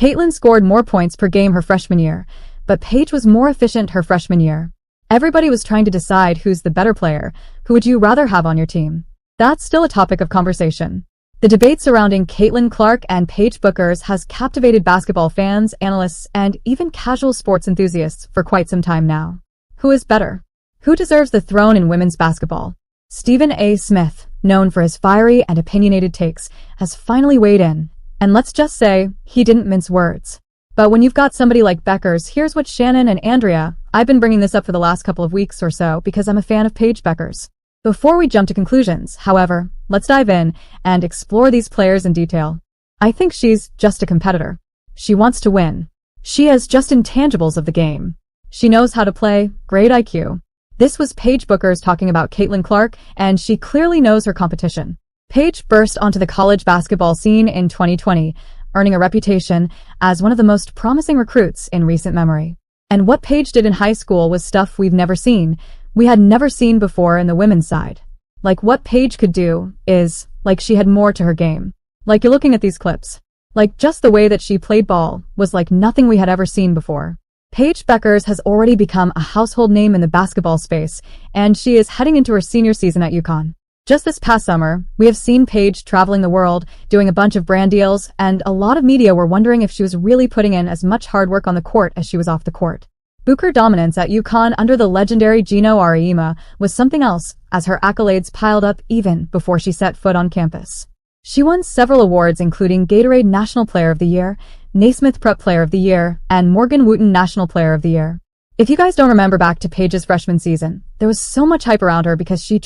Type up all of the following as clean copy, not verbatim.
Caitlin scored more points per game her freshman year, but Paige was more efficient her freshman year. Everybody was trying to decide who's the better player. Who would you rather have on your team? That's still a topic of conversation. The debate surrounding Caitlin Clark and Paige Bueckers has captivated basketball fans, analysts, and even casual sports enthusiasts for quite some time now. Who is better? Who deserves the throne in women's basketball? Stephen A. Smith, known for his fiery and opinionated takes, has finally weighed in. And let's just say, he didn't mince words. But when you've got somebody like Bueckers, here's what Shannon and Andrea, I've been bringing this up for the last couple of weeks or so because I'm a fan of Paige Bueckers. Before we jump to conclusions, however, let's dive in and explore these players in detail. I think she's just a competitor. She wants to win. She has just intangibles of the game. She knows how to play, great IQ. This was Paige Bueckers talking about Caitlin Clark, and she clearly knows her competition. Paige burst onto the college basketball scene in 2020, earning a reputation as one of the most promising recruits in recent memory. And what Paige did in high school was stuff we've never seen. We had never seen before in the women's side. Like what Paige could do is, like she had more to her game. Like you're looking at these clips. Like just the way that she played ball was like nothing we had ever seen before. Paige Bueckers has already become a household name in the basketball space, and she is heading into her senior season at UConn. Just this past summer, we have seen Paige traveling the world, doing a bunch of brand deals, and a lot of media were wondering if she was really putting in as much hard work on the court as she was off the court. Buecker dominance at UConn under the legendary Gino Auriemma was something else, as her accolades piled up even before she set foot on campus. She won several awards including Gatorade National Player of the Year, Naismith Prep Player of the Year, and Morgan Wooten National Player of the Year. If you guys don't remember back to Paige's freshman season, there was so much hype around her because she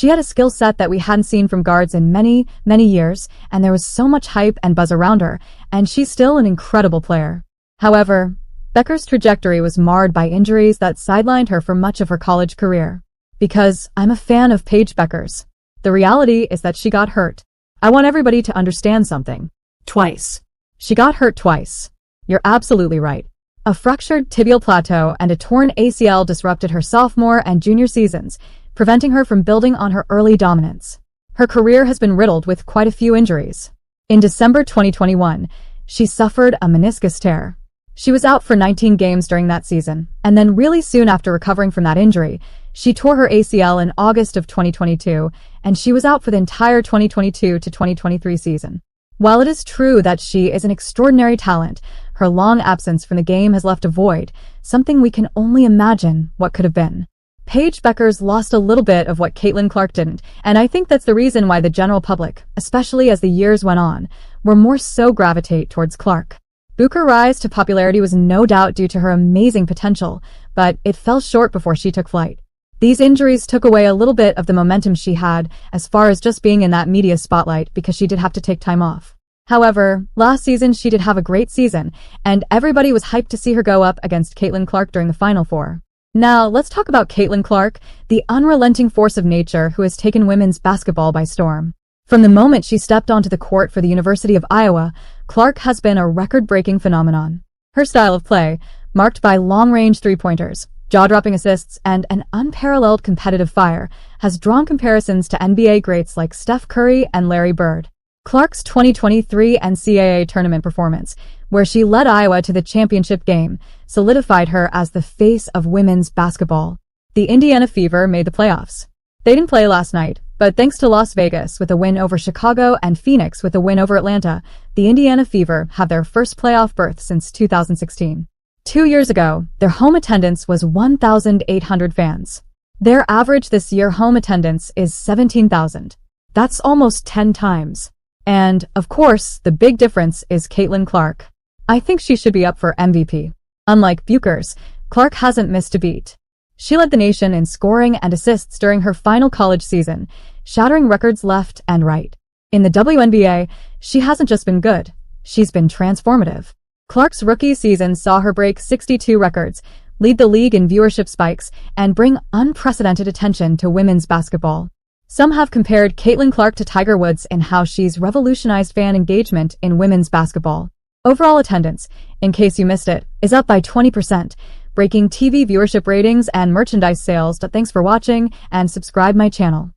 had a skill set that we hadn't seen from guards in many, many years, and there was so much hype and buzz around her, and she's still an incredible player. However, Bueckers' trajectory was marred by injuries that sidelined her for much of her college career. Because I'm a fan of Paige Bueckers. The reality is that she got hurt. I want everybody to understand something. Twice. She got hurt twice. You're absolutely right. A fractured tibial plateau and a torn ACL disrupted her sophomore and junior seasons, preventing her from building on her early dominance. Her career has been riddled with quite a few injuries. In December 2021, she suffered a meniscus tear. She was out for 19 games during that season, and then really soon after recovering from that injury, she tore her ACL in August of 2022, and she was out for the entire 2022 to 2023 season. While it is true that she is an extraordinary talent, her long absence from the game has left a void, something we can only imagine what could have been. Paige Bueckers lost a little bit of what Caitlin Clark didn't, and I think that's the reason why the general public, especially as the years went on, were more so gravitate towards Clark. Bueckers' rise to popularity was no doubt due to her amazing potential, but it fell short before she took flight. These injuries took away a little bit of the momentum she had as far as just being in that media spotlight because she did have to take time off. However, last season she did have a great season, and everybody was hyped to see her go up against Caitlin Clark during the Final Four. Now, let's talk about Caitlin Clark, the unrelenting force of nature who has taken women's basketball by storm. From the moment she stepped onto the court for the University of Iowa, Clark has been a record-breaking phenomenon. Her style of play, marked by long-range three-pointers, jaw-dropping assists, and an unparalleled competitive fire, has drawn comparisons to NBA greats like Steph Curry and Larry Bird. Clark's 2023 NCAA tournament performance, where she led Iowa to the championship game, solidified her as the face of women's basketball. The Indiana Fever made the playoffs. They didn't play last night, but thanks to Las Vegas with a win over Chicago and Phoenix with a win over Atlanta, the Indiana Fever have their first playoff berth since 2016. 2 years ago, their home attendance was 1,800 fans. Their average this year home attendance is 17,000. That's almost 10 times. And, of course, the big difference is Caitlin Clark. I think she should be up for MVP. Unlike Bueckers, Clark hasn't missed a beat. She led the nation in scoring and assists during her final college season, shattering records left and right. In the WNBA, she hasn't just been good, she's been transformative. Clark's rookie season saw her break 62 records, lead the league in viewership spikes, and bring unprecedented attention to women's basketball. Some have compared Caitlin Clark to Tiger Woods in how she's revolutionized fan engagement in women's basketball. Overall attendance, in case you missed it, is up by 20%, breaking TV viewership ratings and merchandise sales. Thanks for watching, and subscribe my channel.